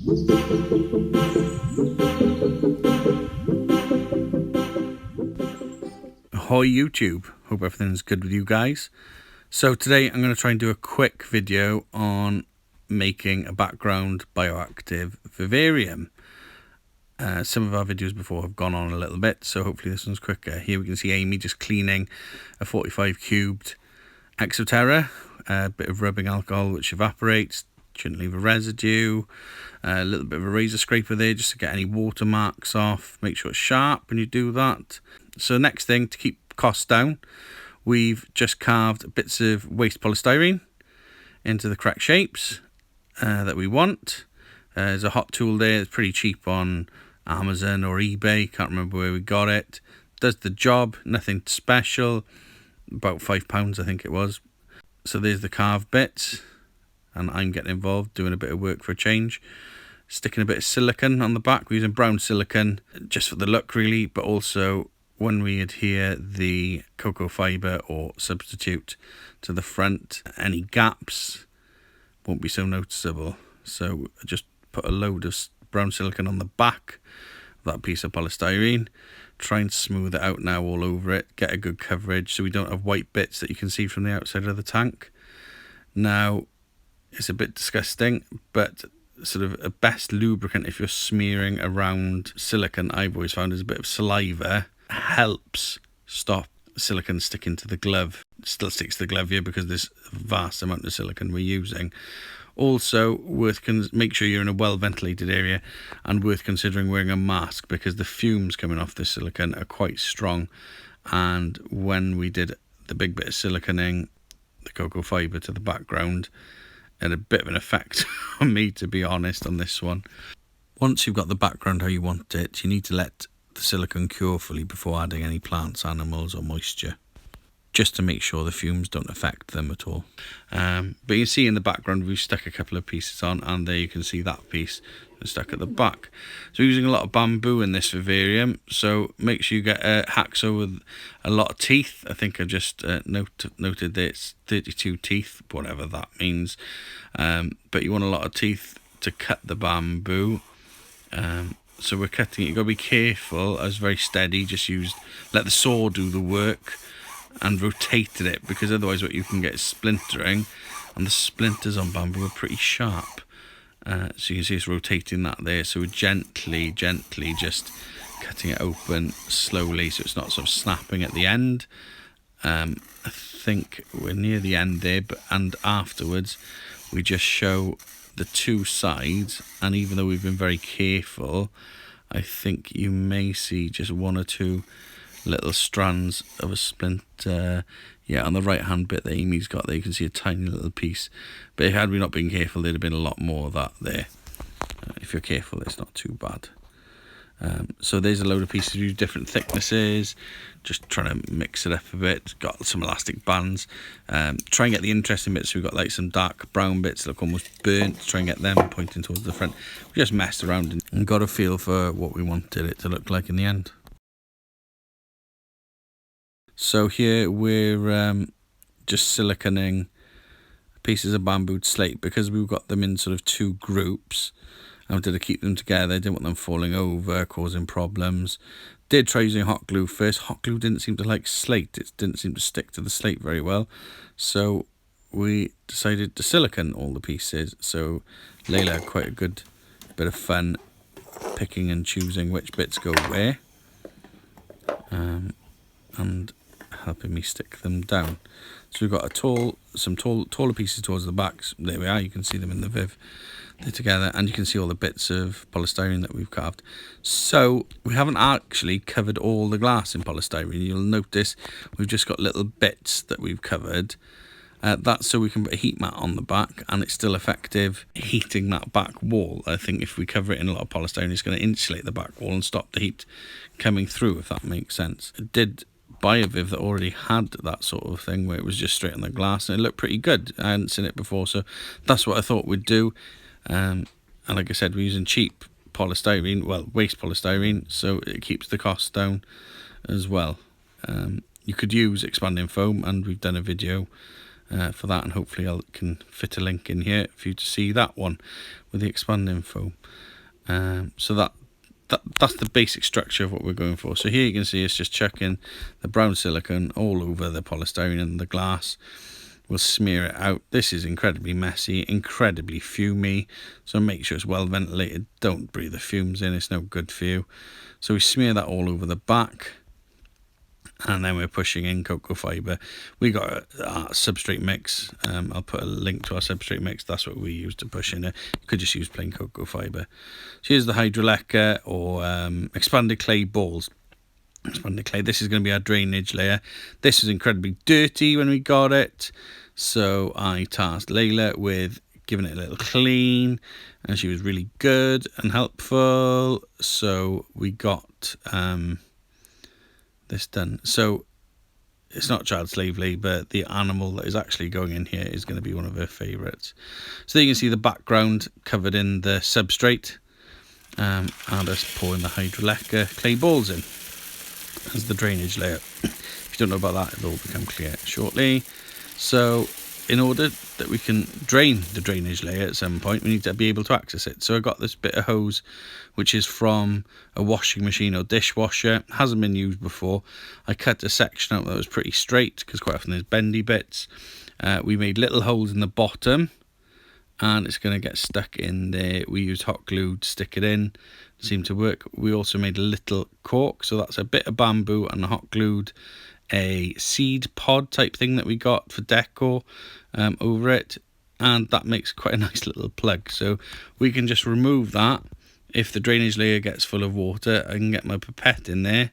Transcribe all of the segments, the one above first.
Ahoy YouTube, hope everything's good with you guys. So today I'm going to try and do a quick video on making a background bioactive vivarium. Some of our videos before have gone on a little bit, so hopefully this one's quicker. Here we can see Amy just cleaning a 45 cubed Exoterra, a bit of rubbing alcohol which evaporates, shouldn't leave a residue, a little bit of a razor scraper there just to get any watermarks off, make sure it's sharp when you do that. So next thing, to keep costs down, we've just carved bits of waste polystyrene into the correct shapes that we want. There's a hot tool there, it's pretty cheap on Amazon or eBay, can't remember where we got it. Does the job, nothing special, about £5 I think it was. So there's the carved bits, and I'm getting involved doing a bit of work for a change. Sticking a bit of silicone on the back, we're using brown silicone just for the look really, but also when we adhere the cocoa fibre or substitute to the front, any gaps won't be so noticeable. So just put a load of brown silicone on the back of that piece of polystyrene, try and smooth it out now all over it, get a good coverage so we don't have white bits that you can see from the outside of the tank. Now it's a bit disgusting, but sort of a best lubricant if you're smearing around silicone, I've always found, is a bit of saliva. Helps stop silicone sticking to the glove. It still sticks to the glove here because there's a vast amount of silicone we're using. Also make sure you're in a well ventilated area, and worth considering wearing a mask because the fumes coming off the silicone are quite strong, and when we did the big bit of siliconing the cocoa fibre to the background, it had a bit of an effect on me, to be honest, on this one. Once you've got the background how you want it, you need to let the silicone cure fully before adding any plants, animals or moisture, just to make sure the fumes don't affect them at all. But you can see in the background we've stuck a couple of pieces on, and there you can see that piece stuck at the back. So we're using a lot of bamboo in this vivarium, so make sure you get a hacksaw with a lot of teeth. I think I just noted that it's 32 teeth, whatever that means, but you want a lot of teeth to cut the bamboo. So we're cutting it, you've got to be careful. I was very steady, just let the saw do the work and rotated it, because otherwise what you can get is splintering, and the splinters on bamboo are pretty sharp. So you can see it's rotating that there, so we're gently just cutting it open slowly so it's not sort of snapping at the end. I think we're near the end there, and afterwards we just show the two sides, and even though we've been very careful, I think you may see just one or two little strands of a splinter. Yeah, on the right hand bit that Amy's got there, you can see a tiny little piece, but had we not been careful there'd have been a lot more of that there. If you're careful, it's not too bad. So there's a load of pieces with different thicknesses, just trying to mix it up a bit. Got some elastic bands, try and get the interesting bits. So we've got like some dark brown bits that look almost burnt, try and get them pointing towards the front. We just messed around and got a feel for what we wanted it to look like in the end. So here we're just siliconing pieces of bamboo slate, because we've got them in sort of two groups. I wanted to keep them together, didn't want them falling over, causing problems. Did try using hot glue first. Hot glue didn't seem to like slate. It didn't seem to stick to the slate very well. So we decided to silicone all the pieces. So Layla had quite a good bit of fun picking and choosing which bits go where. And helping me stick them down. So we've got some taller pieces towards the back. There we are, you can see them in the viv. They're together, and you can see all the bits of polystyrene that we've carved. So we haven't actually covered all the glass in polystyrene. You'll notice we've just got little bits that we've covered. That's so we can put a heat mat on the back, and it's still effective heating that back wall. I think if we cover it in a lot of polystyrene, it's going to insulate the back wall and stop the heat coming through, if that makes sense. I did buy a viv that already had that sort of thing where it was just straight on the glass, and it looked pretty good. I hadn't seen it before, so that's what I thought we'd do. And like I said, we're using cheap polystyrene, well, waste polystyrene, so it keeps the cost down as well. You could use expanding foam, and we've done a video for that, and hopefully I can fit a link in here for you to see that one with the expanding foam. So that's the basic structure of what we're going for. So here you can see it's just chucking the brown silicone all over the polystyrene and the glass. We'll smear it out. This is incredibly messy, incredibly fumey, so make sure it's well ventilated. Don't breathe the fumes in, it's no good for you. So we smear that all over the back, and then we're pushing in cocoa fibre. We got our substrate mix. I'll put a link to our substrate mix. That's what we use to push in it. You could just use plain cocoa fibre. So here's the hydroleca, or expanded clay balls. Expanded clay. This is going to be our drainage layer. This was incredibly dirty when we got it, so I tasked Layla with giving it a little clean, and she was really good and helpful. So we got this done. So it's not child slave labour. The animal that is actually going in here is going to be one of her favourites. So there you can see the background covered in the substrate, and us pouring the hydroleca clay balls in as the drainage layer. If you don't know about that, it'll all become clear shortly. So in order that we can drain the drainage layer at some point, we need to be able to access it. So I got this bit of hose, which is from a washing machine or dishwasher. It hasn't been used before. I cut a section out that was pretty straight, because quite often there's bendy bits. We made little holes in the bottom, and it's going to get stuck in there. We used hot glue to stick it in. It seemed to work. We also made a little cork, so that's a bit of bamboo and hot glued a seed pod type thing that we got for decor over it, and that makes quite a nice little plug. So we can just remove that if the drainage layer gets full of water. I can get my pipette in there,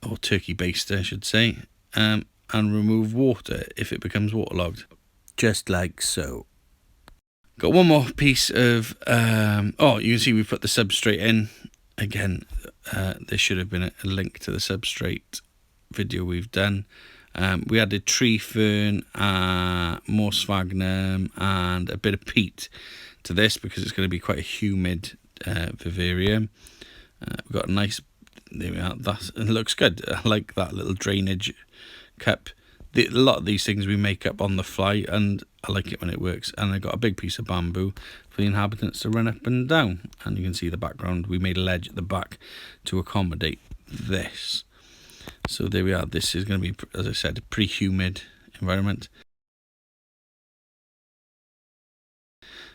or turkey baster I should say, and remove water if it becomes waterlogged, just like so. Got one more piece of oh, you can see we put the substrate in again. There should have been a link to the substrate video we've done. We added tree fern, more sphagnum, and a bit of peat to this, because it's going to be quite a humid vivarium. We've got a nice, there we are, it looks good. I like that little drainage cup. A lot of these things we make up on the fly, and I like it when it works. And I got a big piece of bamboo for the inhabitants to run up and down, and you can see the background. We made a ledge at the back to accommodate this. So there we are. This is going to be, as I said, a pretty humid environment.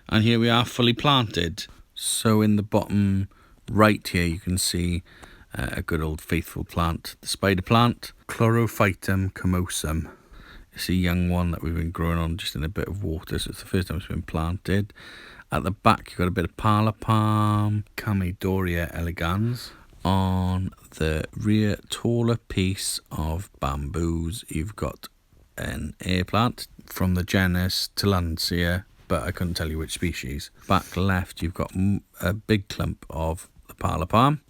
And here we are, fully planted. So in the bottom right here, you can see a good old faithful plant, the spider plant, Chlorophytum comosum. It's a young one that we've been growing on just in a bit of water, so it's the first time it's been planted. At the back, you've got a bit of parlour palm, Chamaedorea elegans. On the rear taller piece of bamboos, you've got an air plant from the genus Tillandsia, but I couldn't tell you which species. Back left, you've got a big clump of the parlour palm.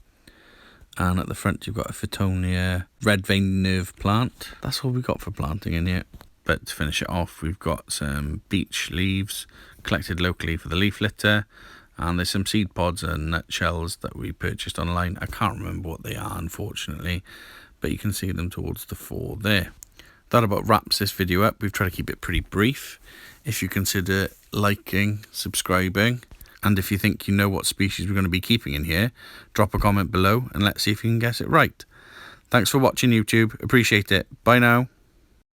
And at the front, you've got a Fittonia red vein nerve plant. That's all we've got for planting in here. But to finish it off, we've got some beech leaves collected locally for the leaf litter. And there's some seed pods and nutshells that we purchased online. I can't remember what they are, unfortunately, but you can see them towards the fore there. That about wraps this video up. We've tried to keep it pretty brief. If you consider liking, subscribing, and if you think you know what species we're going to be keeping in here, drop a comment below and let's see if you can guess it right. Thanks for watching, YouTube. Appreciate it. Bye now.